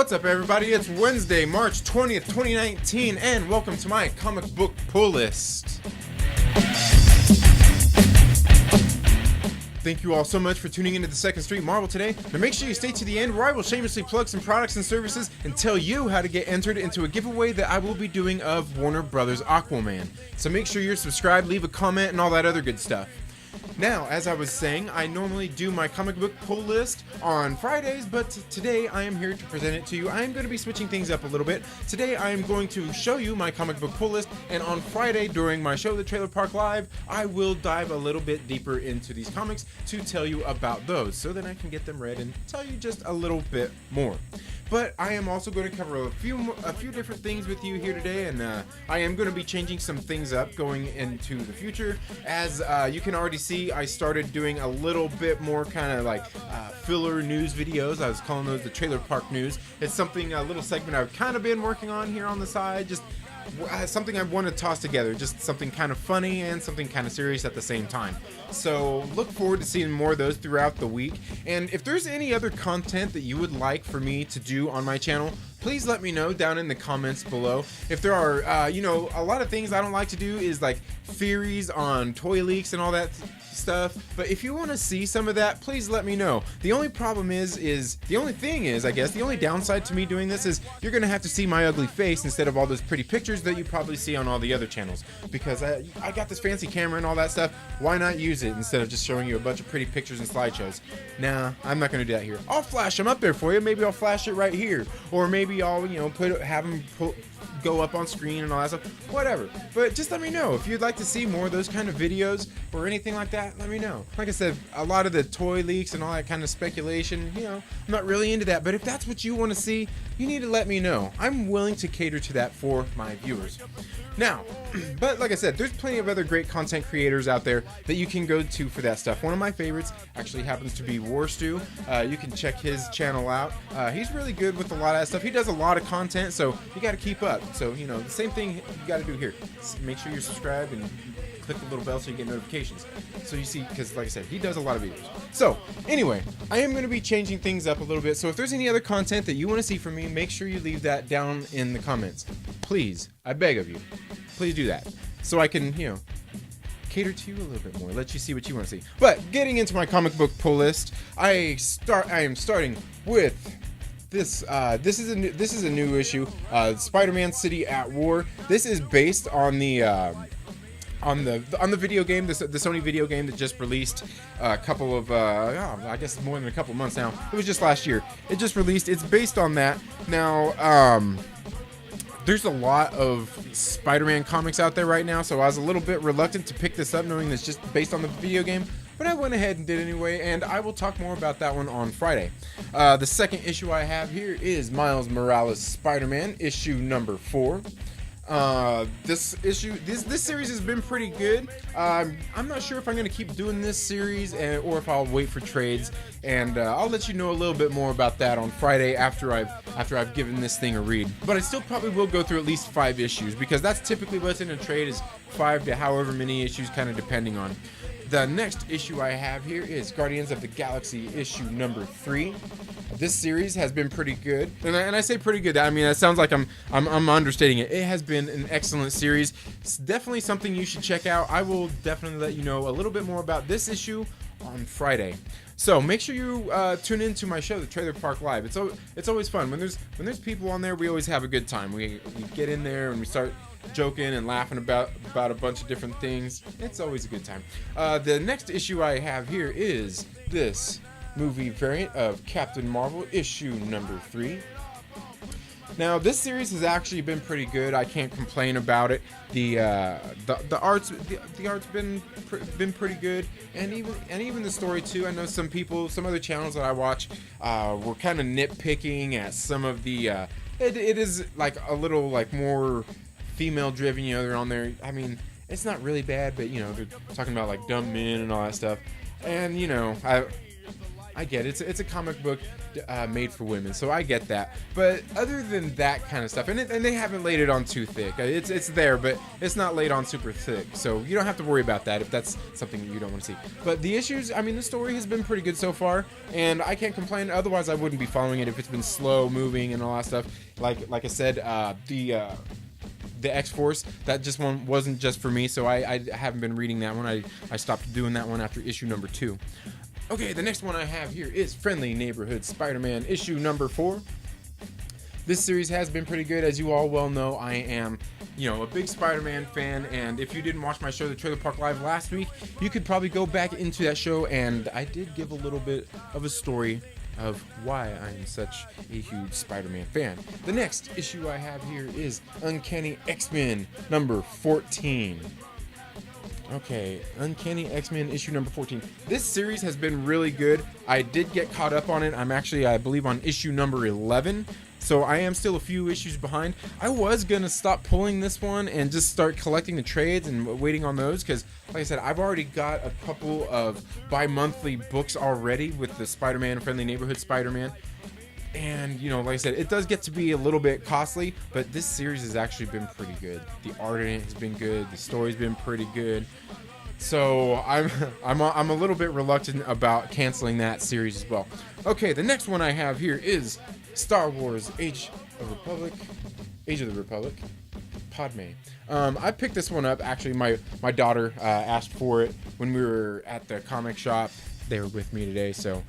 What's up, everybody? It's Wednesday, March 20th, 2019, and welcome to my comic book pull list. Thank you all so much for tuning into the Second Street Marvel today. Now make sure you stay to the end where I will shamelessly plug some products and services and tell you how to get entered into a giveaway that I will be doing of Warner Brothers Aquaman. So make sure you're subscribed, leave a comment, and all that other good stuff. Now, as I was saying, I normally do my comic book pull list on Fridays, but today I am here to present it to you. I am going to be switching things up a little bit. Today I am going to show you my comic book pull list, and on Friday during my show, The Trailer Park Live, I will dive a little bit deeper into these comics to tell you about those, so that I can get them read and tell you just a little bit more. But I am also going to cover a few different things with you here today, and I am going to be changing some things up going into the future. As you can already see, I started doing a little bit more kind of like filler news videos. I was calling those the Trailer Park News. It's something, a little segment I've kind of been working on here on the side, just something I want to toss together, just something kind of funny and something kind of serious at the same time. So look forward to seeing more of those throughout the week. And if there's any other content that you would like for me to do on my channel, please let me know down in the comments below. If there are, a lot of things I don't like to do is like theories on toy leaks and all that stuff. But if you want to see some of that, please let me know. The only problem is the only downside to me doing this is you're going to have to see my ugly face instead of all those pretty pictures that you probably see on all the other channels. Because I got this fancy camera and all that stuff. Why not use it instead of just showing you a bunch of pretty pictures and slideshows? Nah, I'm not going to do that here. I'll flash them up there for you. Maybe I'll flash it right here. Or maybe I'll, have them go up on screen and all that stuff, whatever. But just let me know if you'd like to see more of those kind of videos or anything like that. Let me know. Like I said, a lot of the toy leaks and all that kind of speculation, I'm not really into that. But if that's what you want to see, you need to let me know. I'm willing to cater to that for my viewers. Now, but like I said, there's plenty of other great content creators out there that you can go to for that stuff. One of my favorites actually happens to be Warstu. You can check his channel out. He's really good with a lot of that stuff. He does a lot of content, so you got to keep up. So, the same thing you got to do here. Make sure you're subscribed and click the little bell so you get notifications. So you see, because like I said, he does a lot of videos. So anyway, I am going to be changing things up a little bit. So if there's any other content that you want to see from me, make sure you leave that down in the comments. Please, I beg of you, please do that. So I can, cater to you a little bit more, let you see what you want to see. But getting into my comic book pull list, I am starting with this. This is a new issue, Spider-Man City at War. This is based on the on the video game, the Sony video game that just released a couple of I guess more than a couple months now. It was just last year. It just released. It's based on that. Now, there's a lot of Spider-Man comics out there right now, so I was a little bit reluctant to pick this up, knowing that it's just based on the video game. But I went ahead and did anyway, and I will talk more about that one on Friday. The second issue I have here is Miles Morales Spider-Man, issue number 4. This series has been pretty good. I'm not sure if I'm going to keep doing this series or if I'll wait for trades, and I'll let you know a little bit more about that on Friday after I've given this thing a read. But I still probably will go through at least 5 issues, because that's typically what's in a trade, is 5 to however many issues, kind of depending on. The next issue I have here is Guardians of the Galaxy issue number 3. This series has been pretty good, and I say pretty good. I mean, that sounds like I'm understating it. It has been an excellent series. It's definitely something you should check out. I will definitely let you know a little bit more about this issue on Friday. So make sure you tune into my show, The Trailer Park Live. It's always fun when there's people on there. We always have a good time. We get in there and we start joking and laughing about a bunch of different things. It's always a good time. The next issue I have here is this movie variant of Captain Marvel, issue number 3. Now, this series has actually been pretty good. I can't complain about it. The art's been pretty good, and even the story too. I know some other channels that I watch were kind of nitpicking at some of the. It is like a little like more female driven. They're on there. I mean, it's not really bad, but they're talking about like dumb men and all that stuff, and I get it. It's a comic book made for women, so I get that. But other than that kind of stuff, and they haven't laid it on too thick. It's there, but it's not laid on super thick, so you don't have to worry about that if that's something you don't want to see. But the issues, I mean, the story has been pretty good so far, and I can't complain. Otherwise, I wouldn't be following it if it's been slow moving and all that stuff. Like I said, the X-Force, that just one wasn't just for me, so I haven't been reading that one. I stopped doing that one after issue number 2. Okay, the next one I have here is Friendly Neighborhood Spider-Man issue number 4. This series has been pretty good. As you all well know, I am, a big Spider-Man fan, and if you didn't watch my show, The Trailer Park Live, last week, you could probably go back into that show, and I did give a little bit of a story of why I am such a huge Spider-Man fan. The next issue I have here is Uncanny X-Men number 14. Okay, Uncanny X-Men issue number 14. This series has been really good. I did get caught up on it. I'm actually, I believe, on issue number 11. So I am still a few issues behind. I was going to stop pulling this one and just start collecting the trades and waiting on those because, like I said, I've already got a couple of bi-monthly books already with the Spider-Man, Friendly Neighborhood Spider-Man. And, like I said, it does get to be a little bit costly, but this series has actually been pretty good. The art in it has been good. The story's been pretty good. So I'm a little bit reluctant about canceling that series as well. Okay, the next one I have here is Star Wars Age of the Republic, Padme. I picked this one up. Actually, my daughter asked for it when we were at the comic shop. They were with me today, so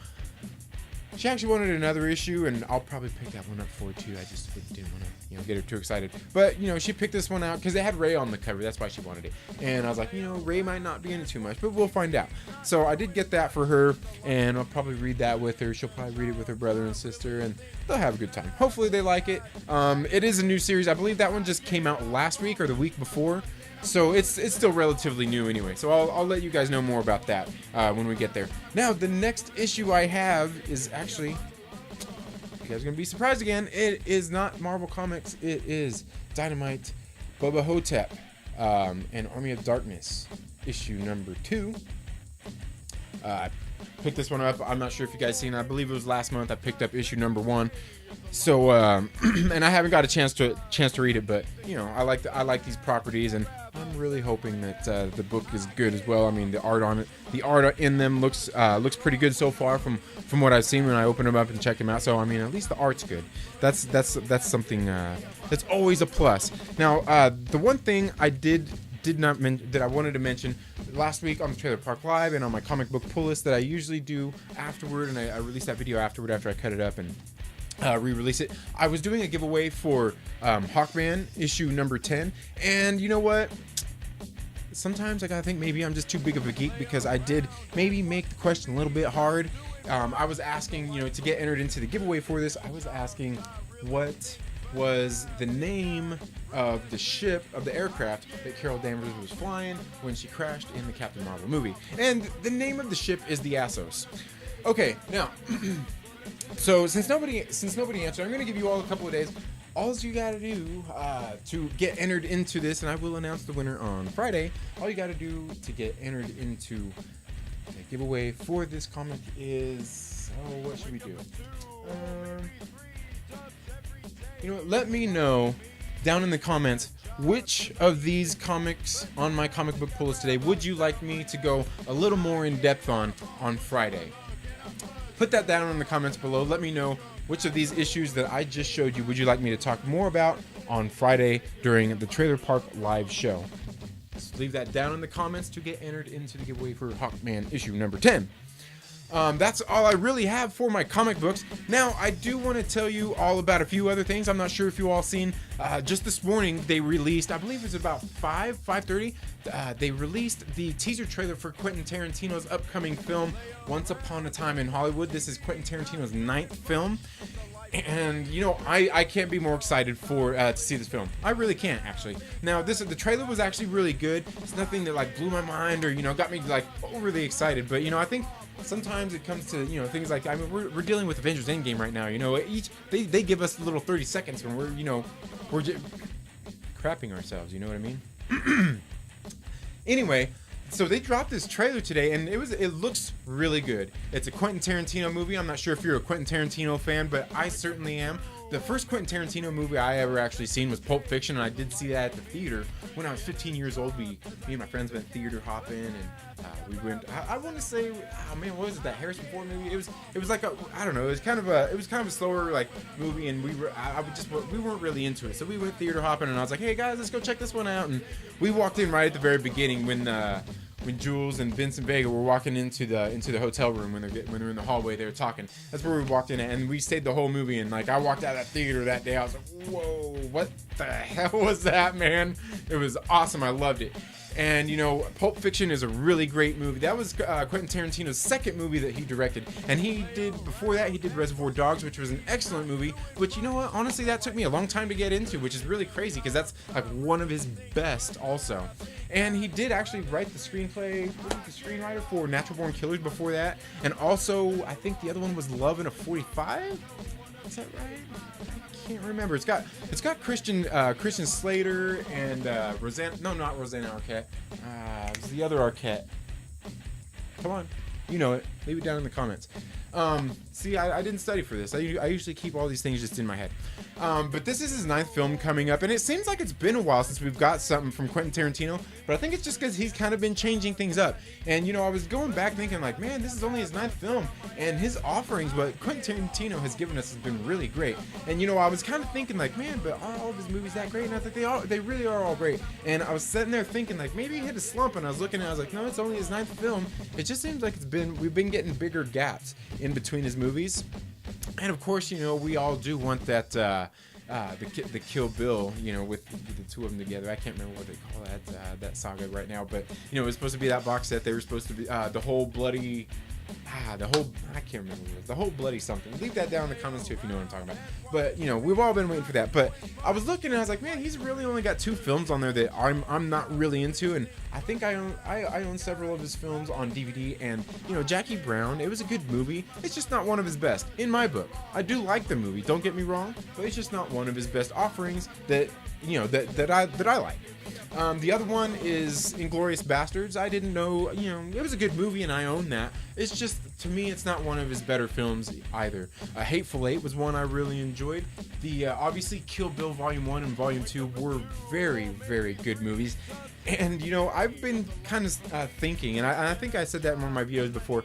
she actually wanted another issue, and I'll probably pick that one up for her too. I just didn't want to, get her too excited. But, she picked this one out because it had Rey on the cover. That's why she wanted it. And I was like, Rey might not be in it too much, but we'll find out. So I did get that for her, and I'll probably read that with her. She'll probably read it with her brother and sister, and they'll have a good time. Hopefully they like it. It is a new series. I believe that one just came out last week or the week before. So it's still relatively new anyway. So I'll let you guys know more about that when we get there. Now, the next issue I have is actually, you guys are going to be surprised again. It is not Marvel Comics. It is Dynamite, Bubba Hotep, and Army of Darkness, issue number 2. I picked this one up. I'm not sure if you guys seen it. I believe it was last month. I picked up issue number 1. So, and I haven't got a chance to read it, but I like these properties, and I'm really hoping that the book is good as well. I mean, the art in them looks pretty good so far from what I've seen when I open them up and check them out. So, I mean, at least the art's good. That's something that's always a plus. Now, the one thing I did not mention that I wanted to mention last week on the Trailer Park Live and on my comic book pull list that I usually do afterward, and I released that video afterward after I cut it up and re-release it. I was doing a giveaway for Hawkman issue number 10, and you know what? Sometimes I gotta think maybe I'm just too big of a geek because I did maybe make the question a little bit hard. I was asking, to get entered into the giveaway for this, I was asking what was the name of the ship, of the aircraft that Carol Danvers was flying when she crashed in the Captain Marvel movie. And the name of the ship is the Assos. Okay, now so since nobody answered, I'm going to give you all a couple of days. All you got to do to get entered into this, and I will announce the winner on Friday, all you got to do to get entered into the giveaway for this comic is, what should we do? Let me know down in the comments which of these comics on my comic book pull list today would you like me to go a little more in depth on Friday. Put that down in the comments below. Let me know which of these issues that I just showed you would you like me to talk more about on Friday during the Trailer Park Live show. Just leave that down in the comments to get entered into the giveaway for Hawkman issue number 10. That's all I really have for my comic books. Now, I do want to tell you all about a few other things. I'm not sure if you all seen, just this morning they released, I believe it was about 5:30, they released the teaser trailer for Quentin Tarantino's upcoming film, Once Upon a Time in Hollywood. This is Quentin Tarantino's 9th film. And I can't be more excited to see this film. I really can't, actually. Now, the trailer was actually really good. It's nothing that blew my mind or got me overly excited. But I think sometimes it comes to things like, I mean, we're dealing with Avengers Endgame right now. They give us little 30 seconds when we're just crapping ourselves. You know what I mean? Anyway. so they dropped this trailer today, and it looks really good. It's a Quentin Tarantino movie. I'm not sure if you're a Quentin Tarantino fan, but I certainly am. The first Quentin Tarantino movie I ever actually seen was Pulp Fiction, and I did see that at the theater when I was 15 years old. Me and my friends went theater hopping, and we went. I want to say, oh man, what was it? That Harrison Ford movie? It was like I don't know. It was kind of a slower like movie, and we weren't really into it. So we went theater hopping, and I was like, hey guys, let's go check this one out. And we walked in right at the very beginning when Jules and Vincent Vega were walking into the hotel room when they're in the hallway, they were talking. That's where we walked in, and we stayed the whole movie. And like I walked out of that theater that day, I was like, whoa, what the hell was that, man? It was awesome. I loved it. And you know, Pulp Fiction is a really great movie. That was Quentin Tarantino's second movie that he directed, and before that he did Reservoir Dogs, which was an excellent movie. But you know what? Honestly, that took me a long time to get into, which is really crazy because that's like one of his best also. And he did actually write the screenplay, the screenwriter for Natural Born Killers before that, and also I think the other one was Love in a 45. Is that right? I can't remember. It's got Christian Slater and Rosanna. No, not Rosanna Arquette. It's the other Arquette. Come on, you know it. Leave it down in the comments. See, I didn't study for this. I usually keep all these things just in my head. But this is his 9th film coming up, and it seems like it's been a while since we've got something from Quentin Tarantino, but I think it's just because he's kind of been changing things up. And, you know, I was going back thinking, like, man, this is only his 9th film, and his offerings, what Quentin Tarantino has given us has been really great. And, you know, I was kind of thinking, like, man, but are all of his movies that great? And I think they really are all great. And I was sitting there thinking, like, maybe he hit a slump, and I was looking and I was like, no, it's only his 9th film. It just seems like we've been getting bigger gaps in between his movies. And of course, you know, we all do want that the Kill Bill, you know, with the two of them together. I can't remember what they call that saga right now, but you know, it was supposed to be that box set. They were supposed to be the whole bloody I can't remember what it was. The whole bloody something. Leave that down in the comments too if you know what I'm talking about. But you know, we've all been waiting for that. But I was looking and I was like, man, he's really only got 2 films on there that I'm not really into, and I think I own several of his films on DVD. And you know, Jackie Brown, it was a good movie. It's just not one of his best in my book. I do like the movie, don't get me wrong, but it's just not one of his best offerings that you know that I like. The other one is Inglourious Bastards. I didn't know, you know, it was a good movie and I own that. It's just, to me, it's not one of his better films either. Hateful Eight was one I really enjoyed. Obviously, Kill Bill Volume 1 and Volume 2 were very, very good movies. And, you know, I've been kind of thinking, and I think I said that in one of my videos before,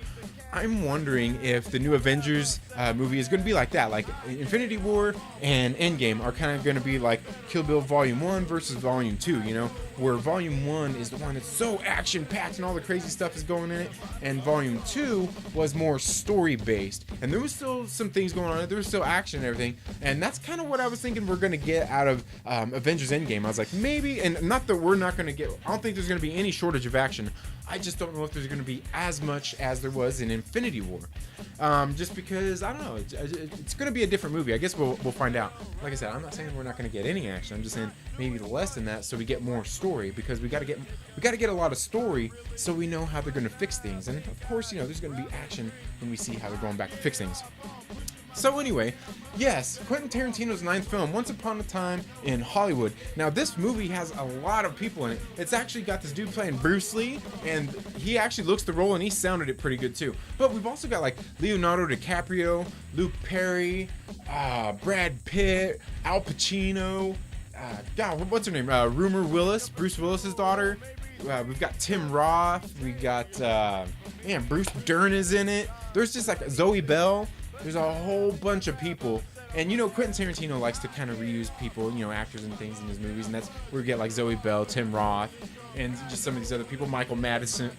I'm wondering if the new Avengers movie is going to be like that. Like Infinity War and Endgame are kind of going to be like Kill Bill Volume 1 versus Volume 2, you know, where Volume 1 is the one that's so action-packed and all the crazy stuff is going in it, and Volume 2 was more story-based. And there was still some things going on. There was still action and everything. And that's kind of what I was thinking we're going to get out of Avengers Endgame. I was like, maybe, and not that we're not going to get, I don't think there's going to be any shortage of action. I just don't know if there's going to be as much as there was in Infinity War. Just because, I don't know, it's going to be a different movie. I guess we'll find out. Like I said, I'm not saying we're not going to get any action. I'm just saying maybe less than that so we get more story, because we got to get a lot of story so we know how they're going to fix things. And of course, you know, there's going to be action when we see how they're going back to fix things. So anyway, yes, Quentin Tarantino's 9th film, Once Upon a Time in Hollywood. Now this movie has a lot of people in it. It's actually got this dude playing Bruce Lee, and he actually looks the role and he sounded it pretty good too. But we've also got like Leonardo DiCaprio, Luke Perry, Brad Pitt, Al Pacino, God, what's her name? Rumor Willis, Bruce Willis's daughter. We've got Tim Roth. We got Bruce Dern is in it. There's just like Zoe Bell. There's a whole bunch of people. And you know, Quentin Tarantino likes to kind of reuse people, you know, actors and things in his movies, and that's where we get like Zoe Bell, Tim Roth, and just some of these other people. Michael Madsen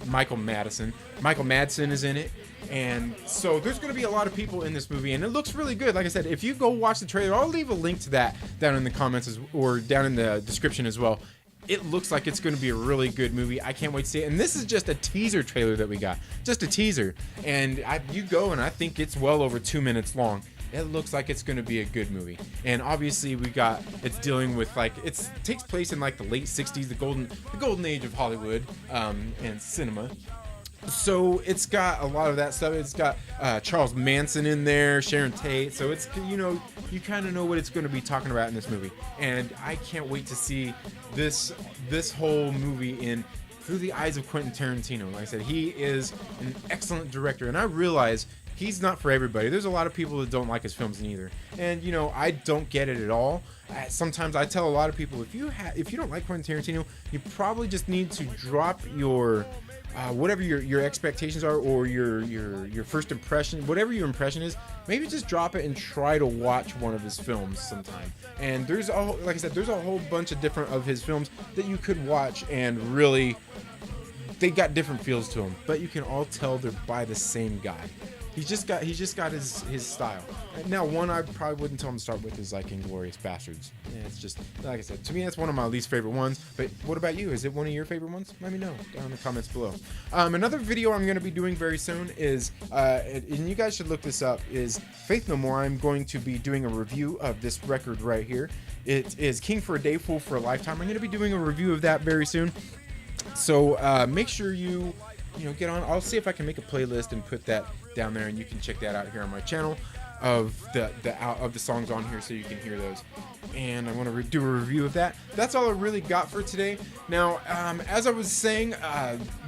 is in it. And so there's going to be a lot of people in this movie, and it looks really good. Like I said, if you go watch the trailer, I'll leave a link to that down in the comments or down in the description as well. It looks like it's going to be a really good movie. I can't wait to see it. And this is just a teaser trailer that we got. Just a teaser. And you go, and I think it's well over 2 minutes long. It looks like it's going to be a good movie. And obviously it's dealing with like, it takes place in like the late 60s, the golden age of Hollywood and cinema. So it's got a lot of that stuff. It's got Charles Manson in there, Sharon Tate. So it's, you know, you kind of know what it's going to be talking about in this movie. And I can't wait to see this whole movie in through the eyes of Quentin Tarantino. Like I said, he is an excellent director, and I realize he's not for everybody. There's a lot of people that don't like his films neither, and you know, I don't get it at all. Sometimes I tell a lot of people, if you don't like Quentin Tarantino, you probably just need to drop your whatever your expectations are, or your first impression, whatever your impression is. Maybe just drop it and try to watch one of his films sometime. And there's like I said, there's a whole bunch of different of his films that you could watch, and really, they got different feels to them, but you can all tell they're by the same guy. He's just got his style. Now, one I probably wouldn't tell him to start with is like Inglourious Bastards. Yeah, it's just, like I said, to me that's one of my least favorite ones. But what about you? Is it one of your favorite ones? Let me know down in the comments below. Another video I'm going to be doing very soon is, and you guys should look this up, is Faith No More. I'm going to be doing a review of this record right here. It is King for a Day, Fool for a Lifetime. I'm going to be doing a review of that very soon. So make sure you get on. I'll see if I can make a playlist and put that down there, and you can check that out here on my channel of the songs on here, so you can hear those. And I want to do a review of that. That's all I really got for today. Now, as I was saying,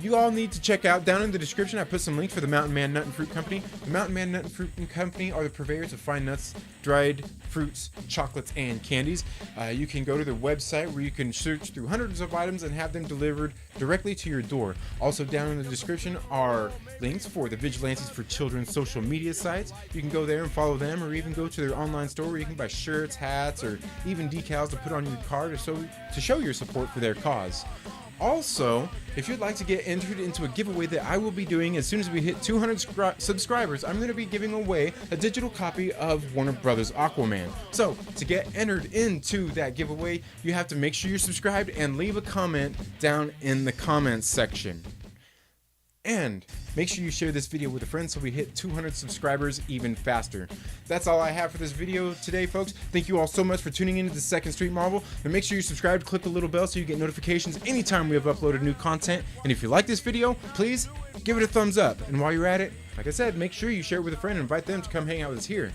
you all need to check out, down in the description, I put some links for the Mountain Man Nut and Fruit Company. The Mountain Man Nut and Fruit Company are the purveyors of fine nuts, dried fruits, chocolates, and candies. You can go to their website where you can search through hundreds of items and have them delivered directly to your door. Also, down in the description are links for the Vigilantes for Children's social media sites. You can go there and follow them, or even go to their online store where you can buy shirts, hats, or even decals to put on your car to show your support for their cause. Also, if you'd like to get entered into a giveaway that I will be doing as soon as we hit 200 subscribers, I'm going to be giving away a digital copy of Warner Brothers Aquaman. So, to get entered into that giveaway, you have to make sure you're subscribed and leave a comment down in the comments section. And make sure you share this video with a friend so we hit 200 subscribers even faster. That's all I have for this video today, folks. Thank you all so much for tuning into the Second Street Marvel. And make sure you're subscribed, click the little bell so you get notifications anytime we have uploaded new content. And if you like this video, please give it a thumbs up. And while you're at it, like I said, make sure you share it with a friend and invite them to come hang out with us here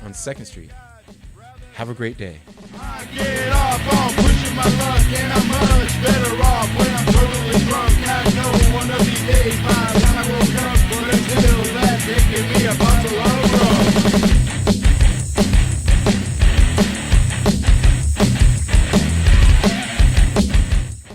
on 2nd Street. Have a great day. I get off on pushing my luck, and I'm much better.